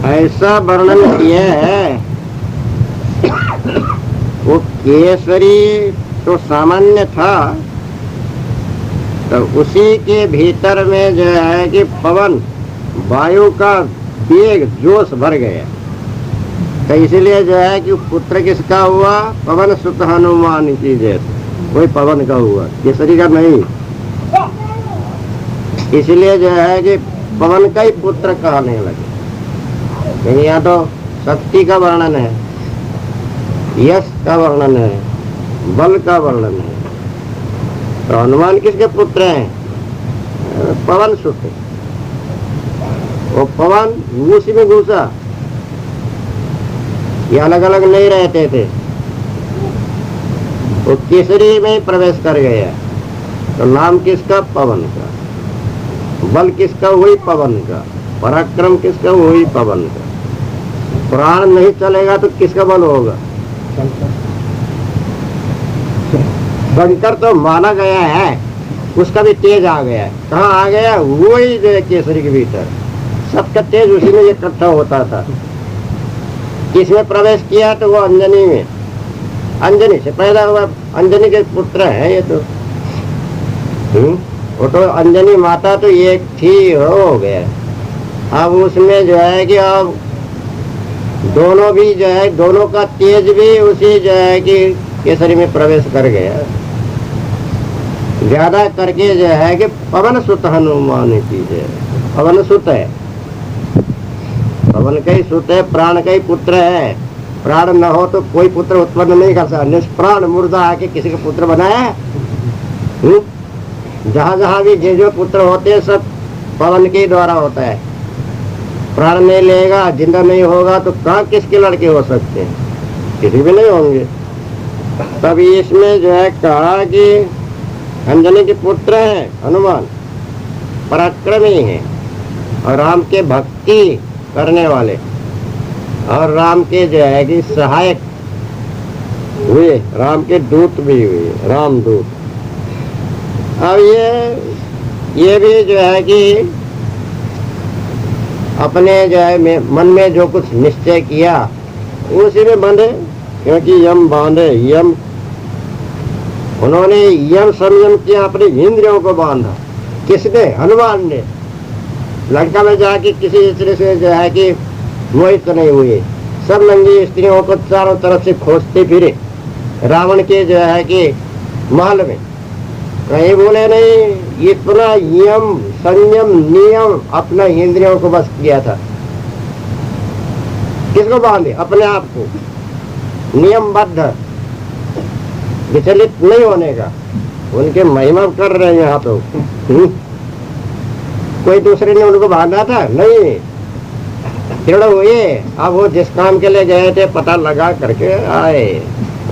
ऐसा वर्णन किया है। वो केसरी तो सामान्य था, तो उसी के भीतर में जो है कि पवन वायु का वेग जोश भर गया। तो इसलिए जो है कि पुत्र किसका हुआ? पवन सुत हनुमान की जैसे कोई पवन का हुआ, केसरी का नहीं। इसलिए जो है कि पवन का ही पुत्र कहने लगे। लेकिन यहाँ तो शक्ति का वर्णन है, यश का वर्णन है, बल का वर्णन है। तो हनुमान किसके पुत्र हैं? पवन सुत। वो पवन उसी में घुसा, ये अलग अलग नहीं रहते थे, वो केसरी में प्रवेश कर गया। तो नाम किसका? पवन का। बल किसका? वही पवन का। पराक्रम किसका? वही पवन का। प्राण नहीं चलेगा तो किसका बल होगा? शंकर तो माना गया है, उसका भी तेज आ गया है। कहाँ आ गया? वही जो केसरी के भीतर, सबका तेज उसी में इकट्ठा होता था। किसमें प्रवेश किया? तो वो अंजनी में, अंजनी से पैदा हुआ, अंजनी के पुत्र है ये तो। वो तो अंजनी माता तो एक थी, हो गया। अब उसमें जो है कि अब दोनों भी जो है, दोनों का तेज भी उसी जो है कि केसरी में प्रवेश कर गया। ज्यादा करके जो है कि पवन सुत हनुमान की जय। पवन सुत है, पवन का ही सुत है, प्राण का ही पुत्र है। प्राण न हो तो कोई पुत्र उत्पन्न नहीं कर सकता। निष्प्राण मुर्दा आके किसी का पुत्र बनाया? जहाँ जहाँ भी जो पुत्र होते हैं सब पवन के द्वारा होता है। प्राण नहीं लेगा, जिंदा नहीं होगा तो कहाँ किसके लड़के हो सकते हैं? किसी भी नहीं होंगे। तभी इसमें जो है कहा कि अंजनी के पुत्र हैं हनुमान, पराक्रमी हैं और राम के भक्ति करने वाले, और राम के जो है कि सहायक हुए, राम के दूत भी हुए, राम दूत। अब ये भी जो है कि अपने जो है मन में जो कुछ निश्चय किया उसी में बंधे, क्योंकि यम बांधे। यम उन्होंने यम संयम किया, अपने इंद्रियों को बांधा। किसने? हनुमान ने। लंका में जाके किसी स्त्री से जो है कि मोहित नहीं हुए। सब नंगी स्त्रियों को चारों तरफ से खोजते फिरे रावण के जो है कि महल में। कहीं बोले नहीं, इतना यम संयम नियम अपना इंद्रियों को बस किया था। किसको बांधे? अपने आप को नियमबद्ध, विचलित नहीं होने का। उनके महिमा कर रहे हैं यहाँ तो। कोई दूसरे ने उनको बांधा था? नहीं, दृढ़ हुए। अब वो जिस काम के लिए गए थे पता लगा करके आए।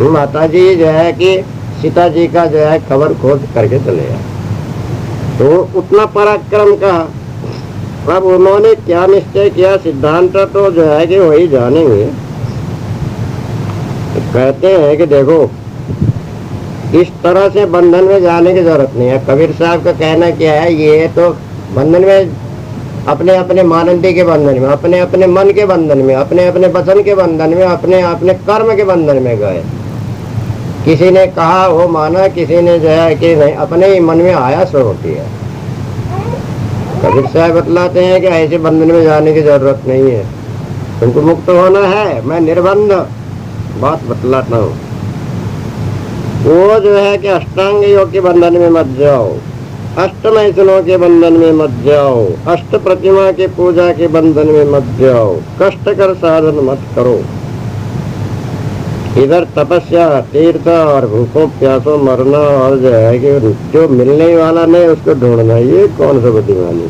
माता जी जो है कि सीता जी का जो है खबर खोज करके चले आए। तो उतना पराक्रम का। अब उन्होंने क्या निश्चय किया, सिद्धांत तो जो है कि वही जानेंगे। तो कहते हैं कि देखो, इस तरह से बंधन में जाने की जरूरत नहीं है। कबीर साहब का कहना क्या है, ये तो बंधन में अपने अपने मानंदी के बंधन में, अपने अपने मन के बंधन में, अपने अपने वचन के बंधन में, अपने अपने कर्म के बंधन में गए। किसी ने कहा वो माना, किसी ने जो है कि नहीं, अपने ही मन में आया सो होती है। कबीर साहब बतलाते हैं कि ऐसे बंधन में जाने की जरूरत नहीं है, तुमको मुक्त होना है। मैं निर्बंध बात बतलाता हूँ। वो जो है कि अष्टांग योग के बंधन में मत जाओ, अष्ट मैथुनों के बंधन में मत जाओ, अष्ट प्रतिमा के पूजा के बंधन में मत जाओ, कष्टकर साधन मत करो। इधर तपस्या, तीर्थ और भूखों प्यासों मरना और जो है कि जो मिलने वाला नहीं उसको ढूंढना, ये कौन सा बुद्धिमानी।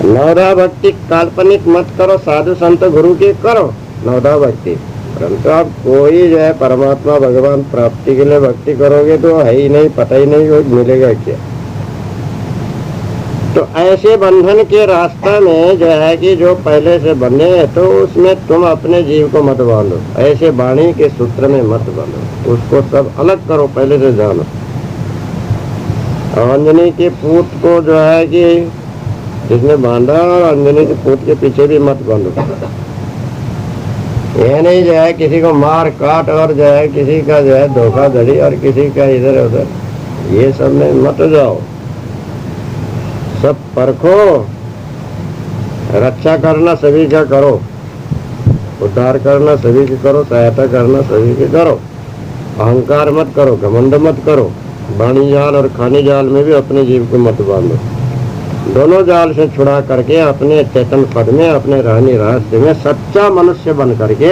नवदा भक्ति काल्पनिक मत करो, साधु संत गुरु की करो नवदा भक्ति। परंतु आप कोई जो है परमात्मा भगवान प्राप्ति के लिए भक्ति करोगे तो है ही नहीं, पता ही नहीं वो मिलेगा क्या। तो ऐसे बंधन के रास्ता में जो है कि जो पहले से बंधे हैं तो उसमें तुम अपने जीव को मत बांधो, ऐसे वाणी के सूत्र में मत बांधो, उसको सब अलग करो, पहले से जानो। अंजनी के पूत को जो है कि जिसने बांधा और अंजनी के पूत के पीछे भी मत बांधो। यह नहीं जो है किसी को मार काट और जो है किसी का जो है धोखाधड़ी और किसी का इधर उधर, ये सब में मत जाओ। सब परखो, रक्षा करना सभी का करो, उद्धार करना सभी की करो, सहायता करना सभी की करो। अहंकार मत करो, घमंड मत करो। वाणी जाल और खानी जाल में भी अपने जीव को मत बांधो। दोनों जाल से छुड़ा करके अपने चेतन पद में, अपने रहनी रहस्य में सच्चा मनुष्य बन करके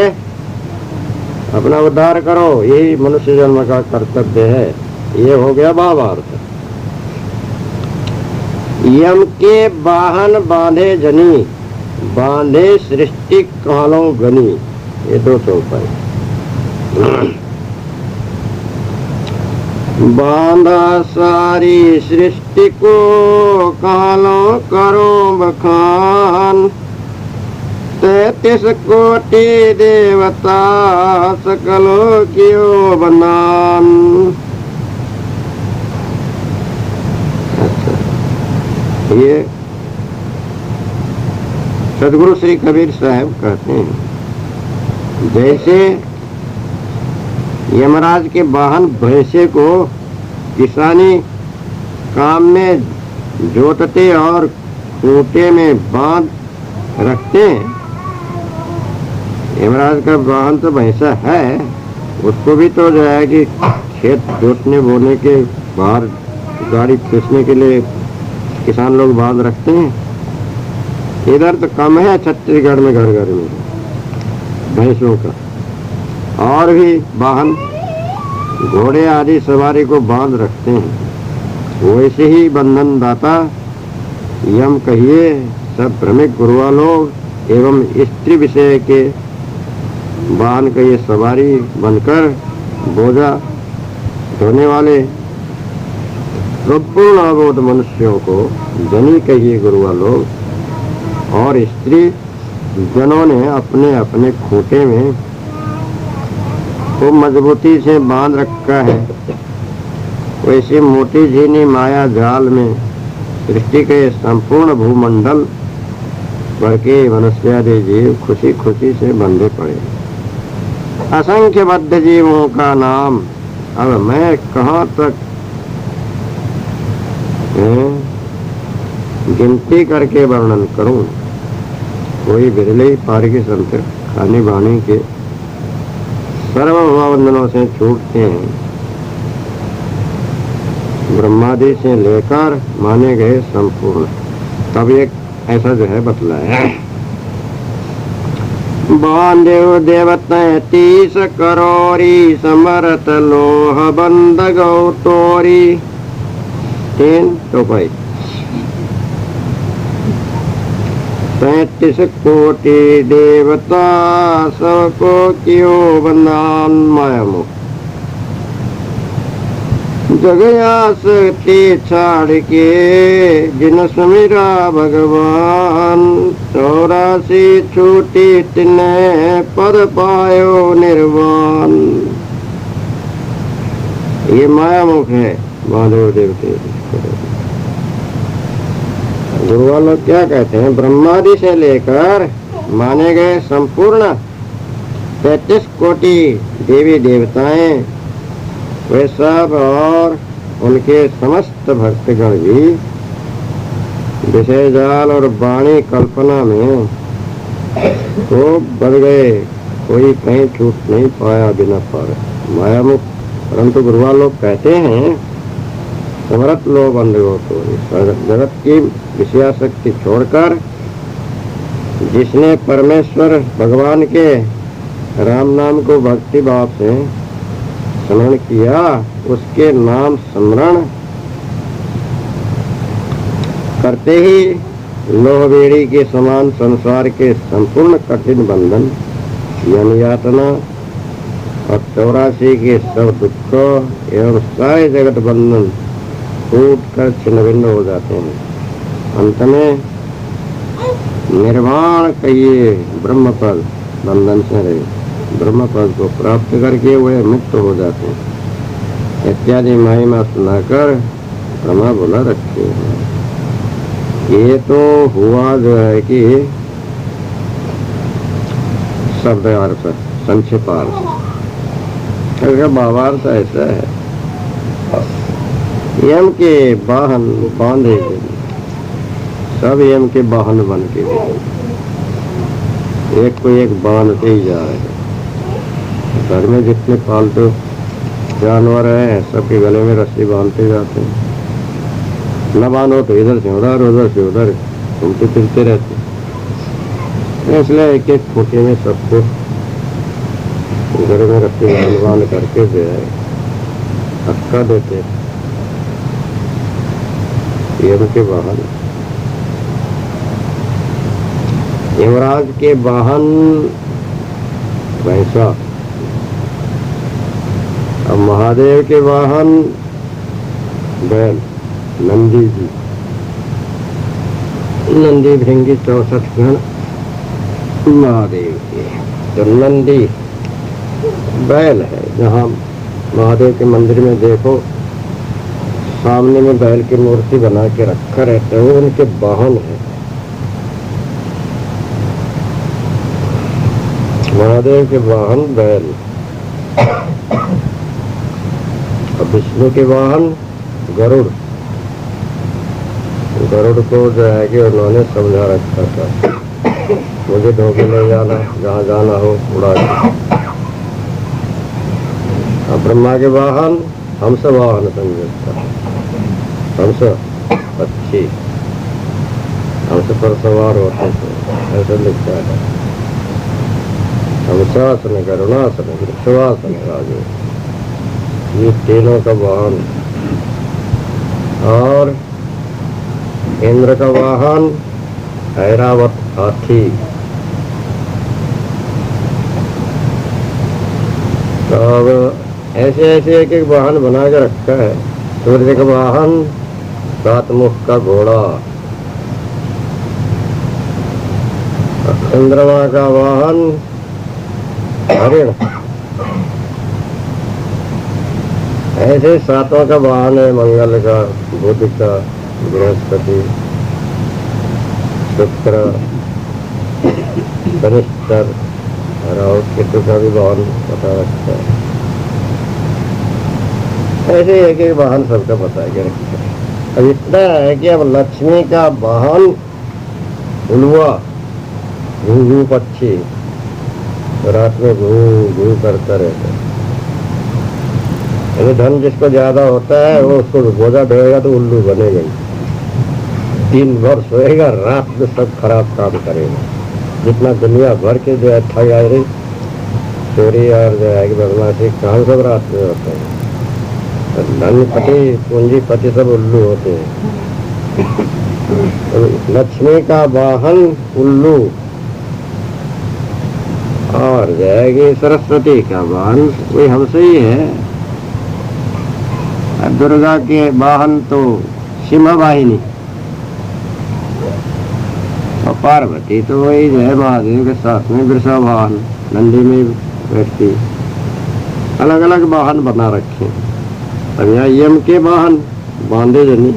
अपना उद्धार करो। यही मनुष्य जन्म का कर्तव्य है। ये हो गया भावार्थ। यम के वाहन बांधे जनी, बांधे सृष्टि कालों गनी। ये 200 रुपये। बांधा सारी सृष्टि को कालों करो बखान, 33 कोटि देवता सकलों कियो बनान। अच्छा, ये सदगुरु श्री कबीर साहब कहते हैं, जैसे यमराज के वाहन भैंसे को किसानी काम में जोतते और खूंटे में बांध रखते हैं। यमराज का वाहन तो भैंसा है, उसको भी तो जो है कि खेत जोतने बोने के बाहर गाड़ी खींचने के लिए किसान लोग बांध रखते हैं। इधर तो कम है, छत्तीसगढ़ में घर घर में भैंसों का और भी वाहन घोड़े आदि सवारी को बांध रखते हैं। वैसे ही बंधन दाता यम कहिए सब भ्रमिक गुरुआ लोग एवं स्त्री विषय के वाहन का ये सवारी बनकर बोझा ढोने वाले संपूर्ण अबोध मनुष्यों को जनी कहिए गुरुआ लोग। और स्त्री जनों ने अपने अपने खूंटे में को मजबूती से बांध रखा है। वैसे मोटी झीनी माया जाल में सृष्टि के संपूर्ण भूमंडल पर के मनुष्यादि जीव खुशी खुशी से बंधे पड़े। असंख्य बद्ध जीवों का नाम अब मैं कहाँ तक गिनती करके वर्णन करूं। कोई बिरले ही पार के संत खानी बाणी के सर्वबंधनों से छूटते हैं। ब्रह्मादि से लेकर माने गए संपूर्ण। तब एक ऐसा जो है बतलाया, बांधेव देवता 30 करोरी, समरत लोह बंद गौतोरी। 3 तो भाई 33 कोटि देवता सबको कियो बंदान मायामो। जगया शक्ति छाड़ के जिन सुमिरा भगवान, 84 छूटी तिने पद पायो निर्वाण। ये मायामुख है महादेव देवते। गुरुआ लोग क्या कहते हैं, ब्रह्मादि से लेकर माने गए संपूर्ण 33 कोटि देवी देवताएं वे सब और उनके समस्त भक्तगण भी विषय जाल और वाणी कल्पना में तो बढ़ गए। कोई कहीं छूट नहीं पाया बिना पार मायामुख। परंतु गुरुआ लोग कहते हैं समरत लो बंधुओं को, जगत की विषयाशक्ति छोड़कर जिसने परमेश्वर भगवान के राम नाम को भक्ति भाव से स्मरण किया, उसके नाम स्मरण करते ही लोहबेड़ी के समान संसार के संपूर्ण कठिन बंधन यानी यातना और 84 के सब दुख एवं सारे जगत बंधन टूट कर छिन्न भिन्न हो जाते हैं। अंत में निर्वाण कहिए ब्रह्मपद बंधन से रहे ब्रह्म पद को प्राप्त करके वे मुक्त हो जाते हैं इत्यादि महिमा सुनाकर ब्रह्मा बोला रखे हैं। ये तो हुआ जो है कि शब्द अर्थ संक्षेपार्थ। इसका भावार्थ ऐसा है, यम के वाहन बांधे सब यम के वाहन बन के एक को एक बांधते ही जा रहे हैं। घर में जितने पालतू जानवर हैं सबके गले में रस्सी बांधते जाते हैं, न बांधो तो इधर से उधर घूमते फिरते रहते हैं। इसलिए एक एक खूंटे में सबको घर में रस्सी बांध करके जो है धक्का देते हैं। यम के वाहन, यमराज के वाहन भैंसा, अब महादेव के वाहन बैल नंदी जी। नंदी भृंगी 64 गण महादेव के। तो नंदी बैल है, जहाँ महादेव के मंदिर में देखो सामने में बैल की मूर्ति बना के रखा रहता है, वो उनके वाहन है। महादेव के वाहन बैल। और विष्णु के वाहन गरुड़। गरुड़ को जो है कि उन्होंने समझा रखा था, मुझे ढोके ले जाना, जहाँ जाना हो उड़ा के। और ब्रह्मा के वाहन हंस वाहन समझता, हंस पक्षी, हंस पर सवार होते थे, ऐसा लिखता है। हंसासन, गरुणासन, वृषभासन राजू, ये तीनों का वाहन। और इंद्र का वाहन ऐरावत हाथी। तो अब ऐसे ऐसे एक एक वाहन बना के रखा है। सूर्य का वाहन 7 मुख का घोड़ा। चंद्रमा का वाहन हरिण। ऐसे 7वां का वाहन है मंगल का, बुध का, बृहस्पति, शुक्र, शनिश्चर, राहु केतु का भी वाहन बता रखता है। ऐसे एक एक वाहन सबका बता के रखता है। अब इतना है कि अब लक्ष्मी का वाहन उल्वा, घू पक्षी, रात में घू करता रहता है। यदि धन जिसको ज्यादा होता है वो उसको बोझा ढोएगा तो उल्लू बनेगा। दिन भर सोएगा, रात में सब खराब काम करेगा। जितना दुनिया भर के जो है ठगाई, चोरी और जो है कि बदमाशी काम सब रात में होता है। धनपति पूंजीपति सब उल्लू होते हैं। तो लक्ष्मी का वाहन उल्लू। और जाएगी सरस्वती का वाहन वही हमसे ही है। दुर्गा के वाहन तो सिंह वाहिनी। और पार्वती तो वही जो है महादेव के साथ में वृषभ वाहन, नंदी में बैठती। अलग अलग वाहन बना रखे। अब यहाँ यम के वाहन बांधे जनी।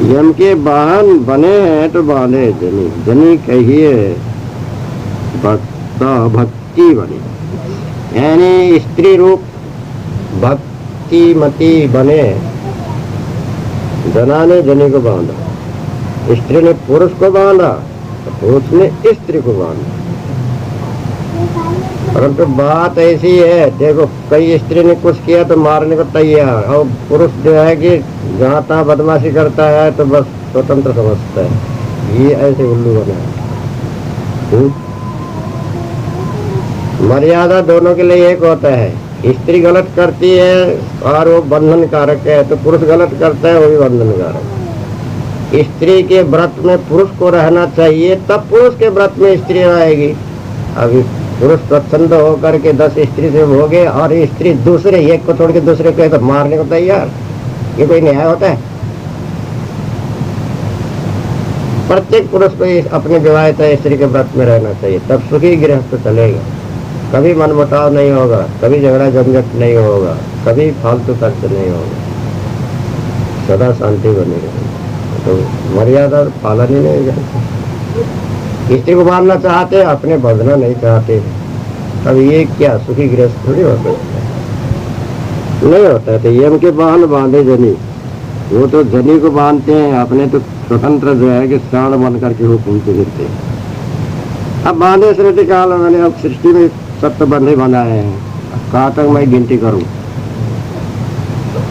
यम के वाहन बने हैं तो बांधे जनी। जनी कहिए भक्ति बनी, यानी स्त्री रूप भक्तिमती बने। जना ने जनी को बांधा, स्त्री ने पुरुष को बांधा, पुरुष ने स्त्री को बांधा। परंतु बात ऐसी है, देखो कई स्त्री ने कुछ किया तो मारने को तैयार, और पुरुष जो है कि जहाँ तहाँ बदमाशी करता है तो बस स्वतंत्र समझता है। ये ऐसे उल्लू बना है। मर्यादा दोनों के लिए एक होता है। स्त्री गलत करती है और वो बंधन कारक है, तो पुरुष गलत करता है वो भी बंधन कारक। स्त्री के व्रत में पुरुष को रहना चाहिए, तब पुरुष के व्रत में स्त्री रहेगी। अभी पुरुष स्वच्छंद होकर के 10 स्त्री से भोगे और स्त्री दूसरे एक को छोड़ के दूसरे को तो मारने को तैयार, ये कोई न्याय होता है? प्रत्येक पुरुष को अपने विवाहित स्त्री के व्रत में रहना चाहिए, तब सुखी गृहस्थ चलेगा। कभी मनमुटाव नहीं होगा, कभी झगड़ा झंझट नहीं होगा, कभी फालतू खर्च नहीं होगा, सदा शांति बनी रहेगी। तो मर्यादा पालन ही नहीं करते। स्त्री को बांधना चाहते, अपने बंधना नहीं चाहते, अब ये क्या सुखी गृहस्थ थोड़ी हो सकता है, नहीं होता है। तो यम के बांध बांधे जनी, वो तो जनी को बांधते हैं, अपने तो स्वतंत्र जो है कि साण बन करके वो घूमते फिरते हैं। अब बांधे सृष्टि काल मैंने, अब सृष्टि में सब तो बंधे बनाए हैं, कहाँ तक मैं गिनती करूं,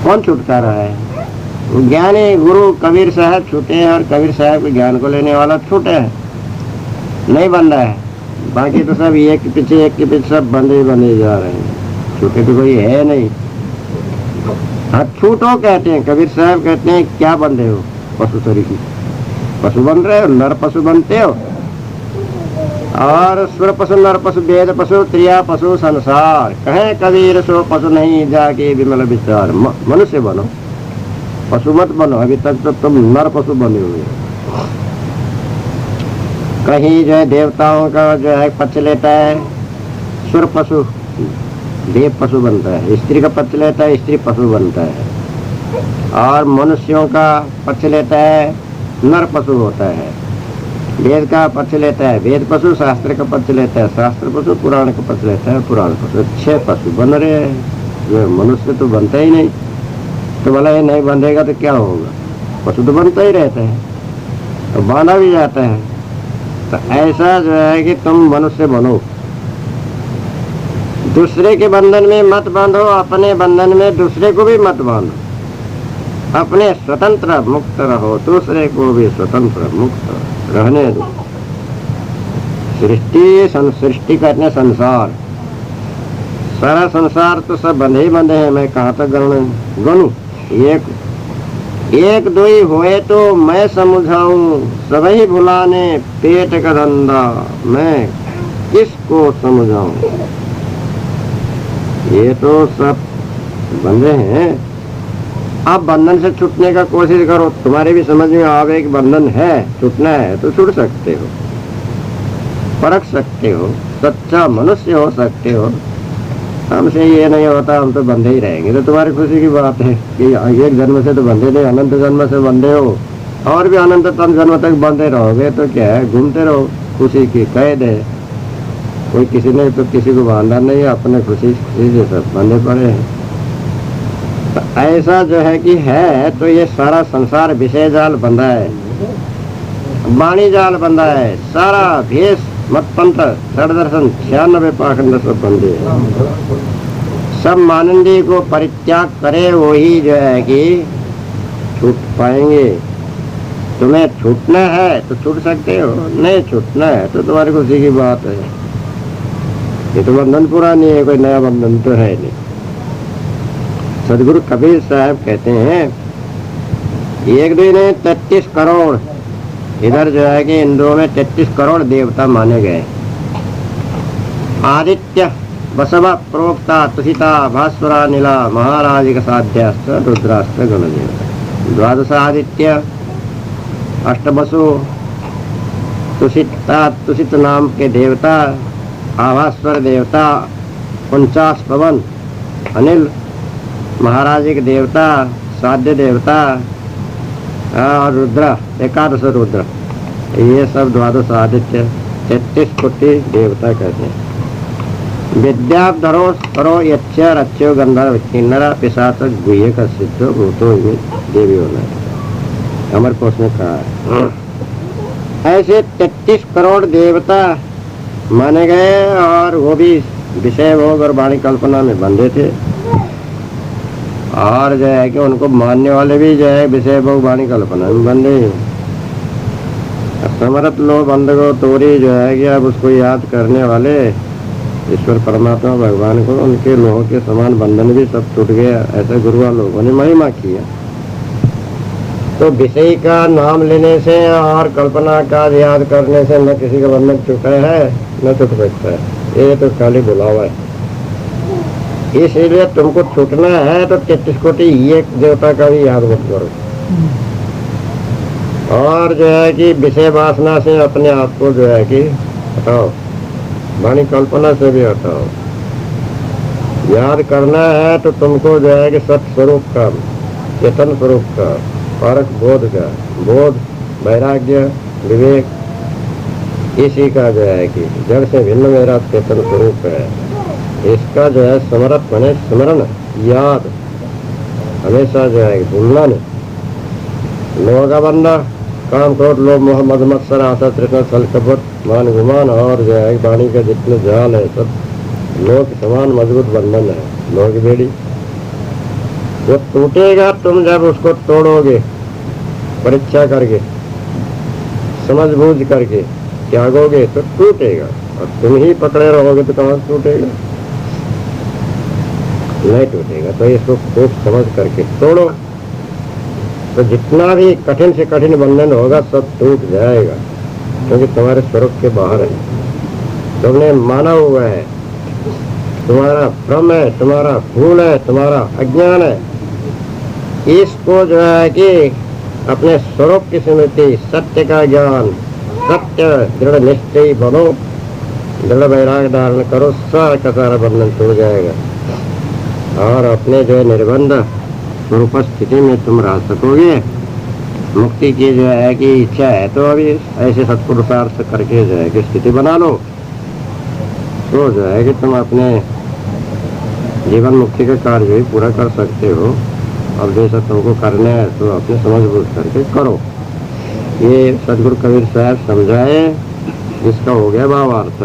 कौन छूटता रहा है? ज्ञानी गुरु कबीर साहब छूटे हैं, और कबीर साहब के ज्ञान को लेने वाला छूटे है, नहीं बंधा है। बाकी तो सब एक के पीछे सब बंधे बंधे जा रहे हैं, छूटे तो कोई है नहीं। हाँ छूटो कहते हैं, कबीर साहब कहते हैं क्या बंधे हो? पशु तरीके पशु बन रहे हो, नर पशु बनते हो, और सुर पशु नर पशु वेद पशु त्रिया पशु संसार, कहे कबीर सो पशु नहीं जाके विमल विचार। मनुष्य बनो, पशु मत बनो। अभी तक तो तुम नर पशु बने हुए हो। कहीं जो है देवताओं का जो है पक्ष लेता है, सुर पशु देव पशु बनता है, स्त्री का पक्ष लेता है, स्त्री पशु बनता है, और मनुष्यों का पक्ष लेता है, नर पशु होता है। वेद का पक्ष लेता है, वेद पशु, शास्त्र का पक्ष लेता है, शास्त्र पशु, पुराण का पक्ष लेता है, पुराण पशु। 6 पशु बन रहे हैं, जो मनुष्य तो बनता ही नहीं। तो बोला ये नहीं बंधेगा तो क्या होगा? पशु तो बनता ही रहता है, तो बांधा भी जाता है। तो ऐसा जो है कि तुम मनुष्य बनो, दूसरे के बंधन में मत बांधो, अपने बंधन में दूसरे को भी मत बांधो। अपने स्वतंत्र मुक्त रहो, दूसरे को भी स्वतंत्र मुक्त रहने दो। सृष्टि करने संसार, सारा संसार तो सब बंधे ही बंधे हैं। मैं कहाँ तक गणू? एक दो ही होए तो मैं समझाऊं, सबही भुलाने पेट का धंधा, मैं किसको समझाऊं? ये तो सब बंधे हैं। आप बंधन से छूटने का कोशिश करो, तुम्हारे भी समझ में आवे कि बंधन है, छूटना है तो छूट सकते हो, परख सकते हो, सच्चा मनुष्य हो सकते हो। हमसे ये नहीं होता, हम तो बंधे ही रहेंगे, तो तुम्हारी खुशी की बात है कि एक जन्म से तो बंधे नहीं, अनंत जन्म से बंधे हो, और भी अनंत जन्म तक बंधे रहोगे तो क्या है, घूमते रहो। खुशी की कैद है, कोई किसी ने तो किसी को बांधा नहीं है, अपने खुशी से सब बंधे पड़े हैं। तो ऐसा जो है कि है, तो ये सारा संसार विषय जाल बंधा है, वाणी जाल बंधा है, सारा भेष मत पंथ षडदर्शन 96 पाखंड सब बंधे हैं। सब मानंदी को परित्याग करे, वही जो है कि छूट पाएंगे। तुम्हें छूटना है तो छूट सकते हो, नहीं छूटना है तो तुम्हारी खुशी की बात है। ये तो बंधन पुरानी है, कोई नया बंधन तो है नहीं। सदगुरु कबीर साहब कहते हैं, एक दिन 33 करोड़, इधर जो है कि इंद्रों में 33 करोड़ देवता माने गए। आदित्य बसव प्रोक्ता तुषिता भास्वरा नीला महाराजिक साध्यास्त रुद्रास्त गणदेवता। 12 आदित्य, 8 बसु, तुषित नाम के देवता, आभास्वर देवता, 49 पवन, अनिल महाराजिक देवता, साध्य देवता, और रुद्र 11 रुद्र, ये सब 12 आदित्य 33 कोटि देवता कहते हैं। विद्याधरो करो यच्च रच्यो गंधर्व किन्नर पिशाच गुह्य का सिद्धो भूतो देवी होना। अमर कोश में कहा है। ऐसे 33 करोड़ देवता माने गए, और वो भी विषय भोग और वाणी कल्पना में बंधे थे, और जो है कि उनको मानने वाले भी जो है विषय भोग वाणी कल्पना में बंधे। समर्थ लो बंधगो तोरी, जो है कि अब उसको याद करने वाले ईश्वर परमात्मा भगवान को, उनके लोगों के समान बंधन भी सब टूट गया। ऐसे गुरुआ लोगों ने महिमा किया। तो विषय का नाम लेने से और कल्पना का याद करने से न किसी का बंधन टूटा है न टूट सकता है, ये तो खाली बुलावा है। इसलिए तुमको छूटना है तो 33 कोटि एक देवता का भी याद मत करो, और जो है कि विषय वासना से अपने आप को जो है कि हटाओ, वाणी कल्पना से भी हटाओ। याद करना है तो तुमको जो है कि सत स्वरूप का, चेतन स्वरूप का, परख बोध का, बोध वैराग्य विवेक, इसी का जो है कि जड़ से भिन्न मेरा चेतन स्वरूप है, इसका जो है स्मरत माने स्मरण, याद, हमेशा जो है भूलना नहीं। लोगा बंदा काम क्रोध लोभ मोह मद मत्सर आशा तृष्णा छल कपट मान गुमान और जो है वाणी के जितने जाल है सब लोग समान मजबूत बंधन है। लोग बेड़ी वो टूटेगा तुम जब उसको तोड़ोगे, परीक्षा करके समझ बूझ करके त्यागोगे तो टूटेगा, और तुम ही पकड़े रहोगे तो कहाँ से टूटेगा, नहीं टूटेगा। तो इसको खूब समझ करके तोड़ो, तो जितना भी कठिन से कठिन बंधन होगा सब टूट जाएगा, क्योंकि तुम्हारे स्वरूप के बाहर है, तुमने माना हुआ है, तुम्हारा भ्रम है, तुम्हारा भूल है, तुम्हारा अज्ञान है। इसको जो है कि अपने स्वरूप की स्मृति, सत्य का ज्ञान, सत्य दृढ़ निश्चय बनो, दृढ़ वैराग धारण करो, सारा का सारा बंधन टूट जाएगा और अपने जो है निर्बंध स्वरूप स्थिति में तुम रह सकोगे। मुक्ति की जो है कि इच्छा है तो अभी ऐसे सत्पुरुषार्थ करके जो है कि स्थिति बना लो, तो जो है कि तुम अपने जीवन मुक्ति का कार्य भी पूरा कर सकते हो। अब जैसा तुमको करना है तो अपने समझ बूझ करके करो। ये सदगुरु कबीर साहब समझाए, इसका हो गया भावार्थ।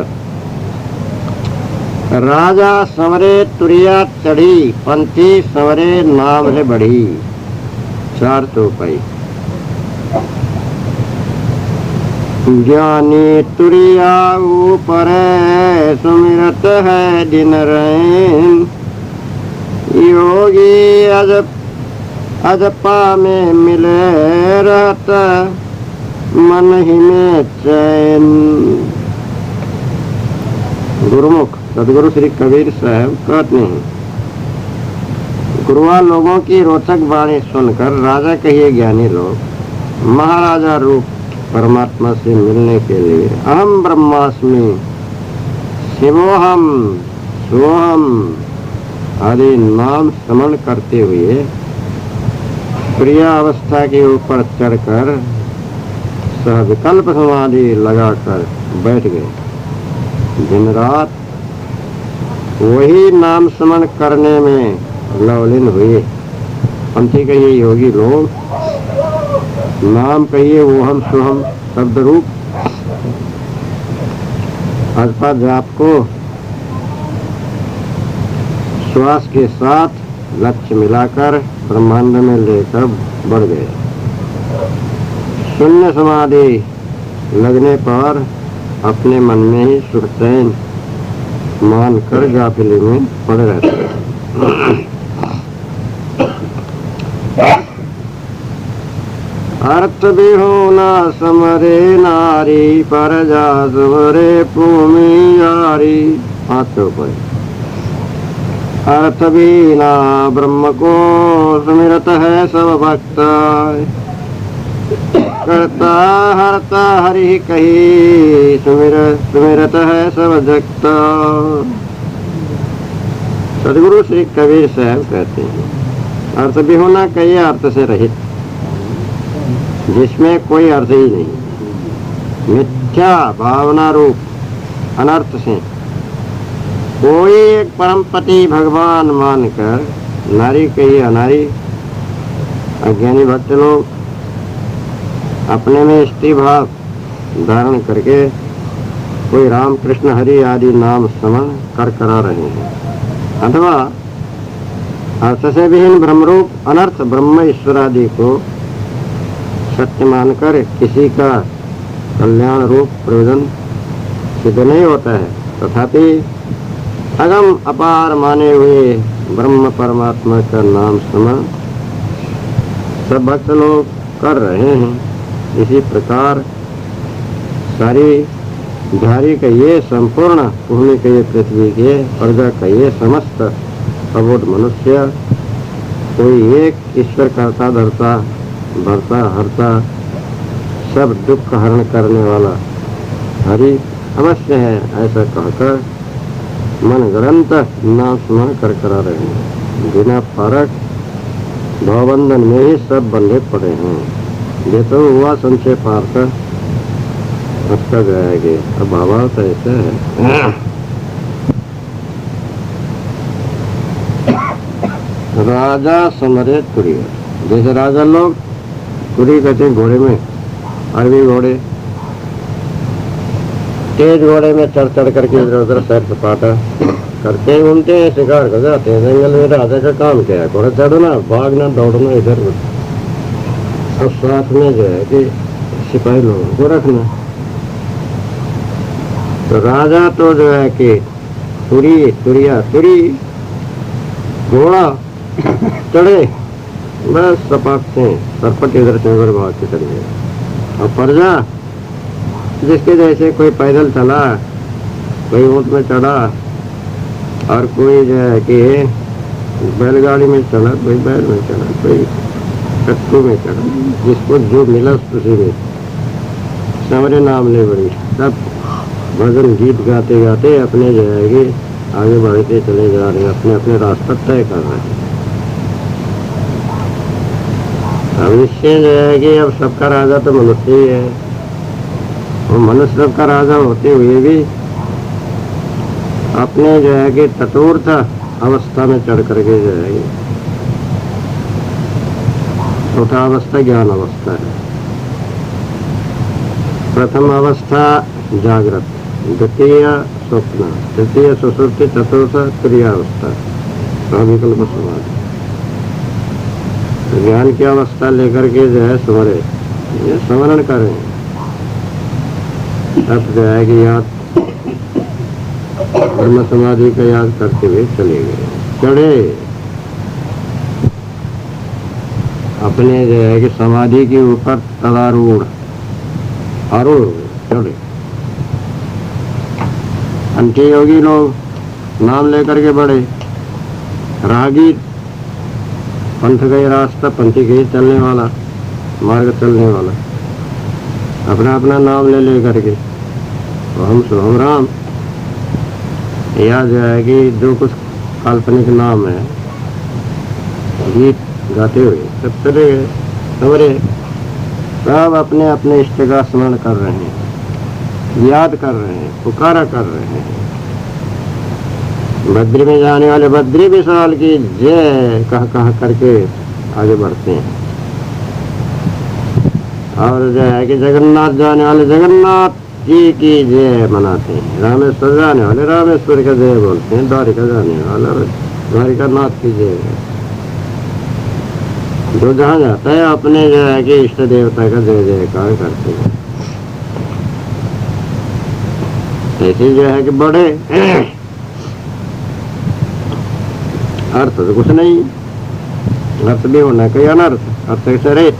राजा संवरे तुरिया चढ़ी, पंथी संवरे नाम ले बढ़ी। 4 चौपाई। ज्ञानी तुरिया ऊपर सुमिरत है दिन रैन, योगी अजपा में मिले रहता मन ही में चैन। गुरुमुख सदगुरु श्री कबीर साहब कहते हैं, गुरुआ लोगों की रोचक वाणी सुनकर राजा कहिए ज्ञानी लोग महाराजा रूप परमात्मा से मिलने के लिए अहम ब्रह्मास्मि शिवोहम सोहम आदि नाम स्मरण करते हुए प्रिया अवस्था के ऊपर चढ़कर सहविकल्प समाधि लगाकर बैठ गए। दिन रात वही नाम स्मरण करने में लवलीन हुए। पंथी कहिए योगी लोग, नाम कहिए वो हम सोहम शब्द रूप अजपा जाप को श्वास के साथ लक्ष्य मिलाकर ब्रह्मांड में लेकर बढ़ गए। शून्य समाधि लगने पर अपने मन में ही सुख चैन मानकर गाफिले में पड़े रहते। अर्थ भी होना समरे नारी, पर जा समरे भूमि यारी। 5 चौपाई। अर्थ बिना ब्रह्म को सुमिरत है सब भक्त, करता हरता हरि कही सुमिरत है सब जगत। सदगुरु श्री कबीर साहब कहते हैं, अर्थ भी होना कहिए अर्थ से रहित, जिसमें कोई अर्थ ही नहीं, मिथ्या भावना रूप अनर्थ से कोई एक परमपति भगवान मानकर नारी कहिए अनारी। अज्ञानी भक्त लोग अपने में स्त्री भाव धारण करके कोई राम कृष्ण हरि आदि नाम स्मरण कर करा रहे हैं, अथवा अर्थ से विहीन ब्रह्मरूप अनर्थ ब्रह्म ईश्वर आदि को सत्य मानकर किसी का कल्याण रूप प्रयोजन सिद्ध नहीं होता है। तथापि अगम अपार माने हुए ब्रह्म परमात्मा का नाम स्मरण सब भक्त लोग कर रहे हैं। इसी प्रकार सारी धारी कहिए संपूर्ण, भूमि कहिए पृथ्वी के, प्रजा कहिए समस्त अबोध मनुष्य, कोई एक ईश्वर करता धरता भरता हरता सब दुख हरण करने वाला हरि अवश्य है, ऐसा कहकर मन ग्रंथ नाम स्मरण कर करा रहे हैं। बिना फर्क भवबंधन में ही सब बंधे पड़े हैं। ये तो हुआ संशय पार्थ, उसका जाएगी। अब भावार्थ ऐसा है, राजा समरे तुरी, जैसे राजा लोग तुरी कहते हैं घोड़े में, अरबी घोड़े, तेज घोड़े में चढ़ चढ़ करके इधर उधर सैर सपाटा करते हैं, घूमते हैं, शिकार कर जाते हैं। जंगल में राजा का काम क्या है? घोड़ा चढ़ना, भागना, दौड़ना इधर उधर, और साथ में जो है कि सिपाही लोगों को रखना। तो राजा तो जो है कि तुरी, तुरिया, तुरी घोड़ा चढ़े, बस सपाटते हैं, सरपट इधर से उधर भाग के चले गए। और प्रजा जिसके जैसे कोई पैदल चला, कोई ऊँट में चढ़ा, और कोई जो है कि बैलगाड़ी में चढ़ा, कोई बैल में चढ़ा, कोई कट्टू में चढ़ा, जिसको जो मिला उसी में समरे नाम ले बड़ी, सब भजन गीत गाते गाते अपने जो है कि आगे बढ़ते चले जा रहे हैं, अपने अपने रास्ता तय कर रहे हैं। अब इससे जो है कि अब सबका राजा तो मनुष्य ही है, और मनुष्य सबका राजा होते हुए भी अपने जो है कि चतुर्थ अवस्था में चढ़ करके जो है चौथा अवस्था ज्ञान अवस्था है। प्रथम अवस्था जागृत, द्वितीय स्वप्न, तृतीय सुषुप्ति, चतुर्थ तुरीयावस्था, विकल्प समाधि। ज्ञान की अवस्था लेकर के जो है स्मरे, ये स्मरण करें, अब जो है कि याद ब्रह्म समाधि का याद करते हुए चले गए, चढ़े अपने जो है कि समाधि के ऊपर तदारूढ़, आरूढ़ चढ़े। अंठी योगी लोग नाम लेकर के बढ़े, रागी पंथ गए रास्ता, पंथी गए चलने वाला, मार्ग चलने वाला, अपना अपना नाम ले ले करके हम सोहम राम, या जो है कि जो कुछ काल्पनिक नाम है, गीत गाते हुए सब चले गए, समरे सब अपने अपने इष्ट का स्मरण कर रहे हैं, याद कर रहे हैं, पुकारा कर रहे हैं। बद्री में जाने वाले बद्री विशाल की जय कह करके आगे बढ़ते हैं, और जो है कि जगन्नाथ जाने वाले जगन्नाथ जी की जय मनाते हैं, रामेश्वर जाने वाले रामेश्वर का जय बोलते हैं, द्वारिका जाने वाला द्वारिका नाथ की जय है। जो जहाँ जाता है अपने जो है कि इष्ट देवता का जय जयकार करते हैं। ऐसे जो है कि बड़े अर्थ तो कुछ नहीं, अर्थ भी होना कोई अनर्थ, अर्थ कैसे रहे।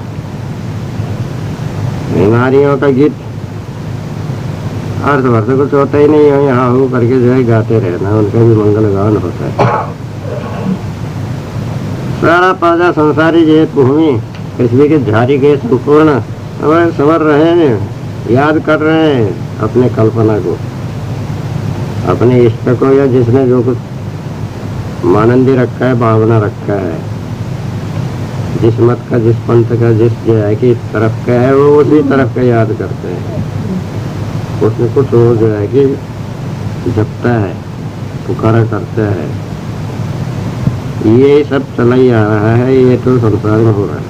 नारियों का गीत अर्थ वर्थ कुछ होता ही नहीं है, यहाँ हो करके जो है गाते रहना, उनका भी मंगल गान होता है। सारा प्रजा संसारी जेत भूमि पृथ्वी के झारी गए संपूर्ण, अब समझ रहे हैं, याद कर रहे हैं अपने कल्पना को, अपने इष्ट को, या जिसने जो कुछ मानंदी रखा है, भावना रखा है, जिस मत का, जिस पंथ का, जिस जो है कि तरफ का है, वो उसी तरफ का याद करते हैं। उसमें कुछ वो जो है कि जपता है, पुकारा करता है। ये सब चला ही आ रहा है, ये तो संसार में हो रहा है।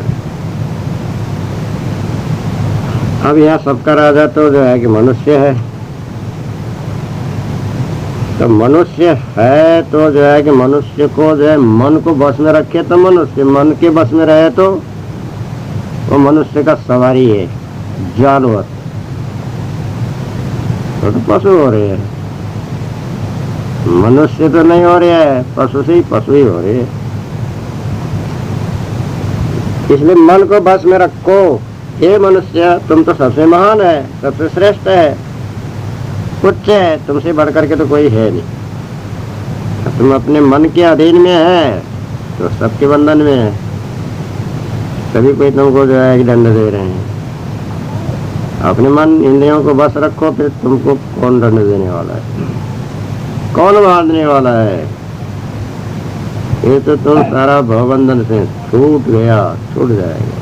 अब यहाँ सबका राजा तो जो है कि मनुष्य है, तो मनुष्य है तो जो है कि मनुष्य को जो है मन को बस में रखे तो मनुष्य, मन के बस में रहे तो वो मनुष्य का सवारी है, जानवर। तो पशु हो रहे हैं, मनुष्य तो नहीं हो रहे हैं, पशु से ही पशु ही हो रहे हैं। इसलिए मन को बस में रखो, हे मनुष्य तुम तो सबसे महान है, सबसे श्रेष्ठ है, उच्च है, तुमसे बढ़ करके तो कोई है नहीं। तुम अपने मन के अधीन में है तो सबके बंधन में है, सभी कोई तुमको जो है दंड दे रहे हैं। अपने मन इंद्रियों को बस रखो, फिर तुमको कौन दंड देने वाला है, कौन बांधने वाला है। ये तो तुम सारा भवबंधन से छूट जाएगा।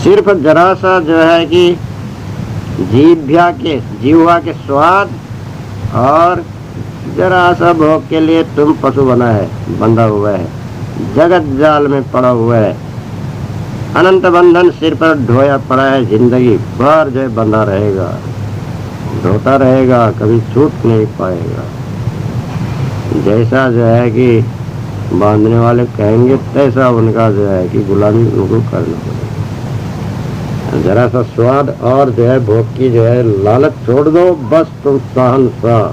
सिर्फ जरा सा जो है कि जीवा के स्वाद और जरा सा भोग के लिए तुम पशु बंधा हुआ है, जगत जाल में पड़ा हुआ है। अनंत बंधन सिर पर ढोया पड़ा है, जिंदगी भर जो है बंधा रहेगा, ढोता रहेगा, कभी छूट नहीं पाएगा। जैसा जो है कि बांधने वाले कहेंगे तैसा उनका जो है कि गुलामी उनको करना पड़ेगा। जरा सा स्वाद और जो है भोग की जो है लालच छोड़ दो, बस तुम शहंशाह,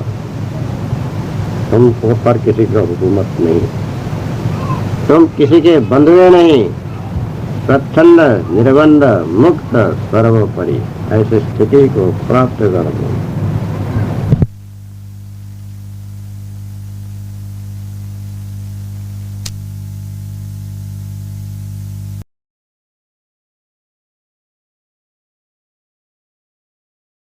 तुम पर किसी का हुकूमत नहीं, तुम किसी के बंधुए नहीं, स्वच्छंद निर्बंध मुक्त सर्वोपरि, ऐसी स्थिति को प्राप्त कर दो।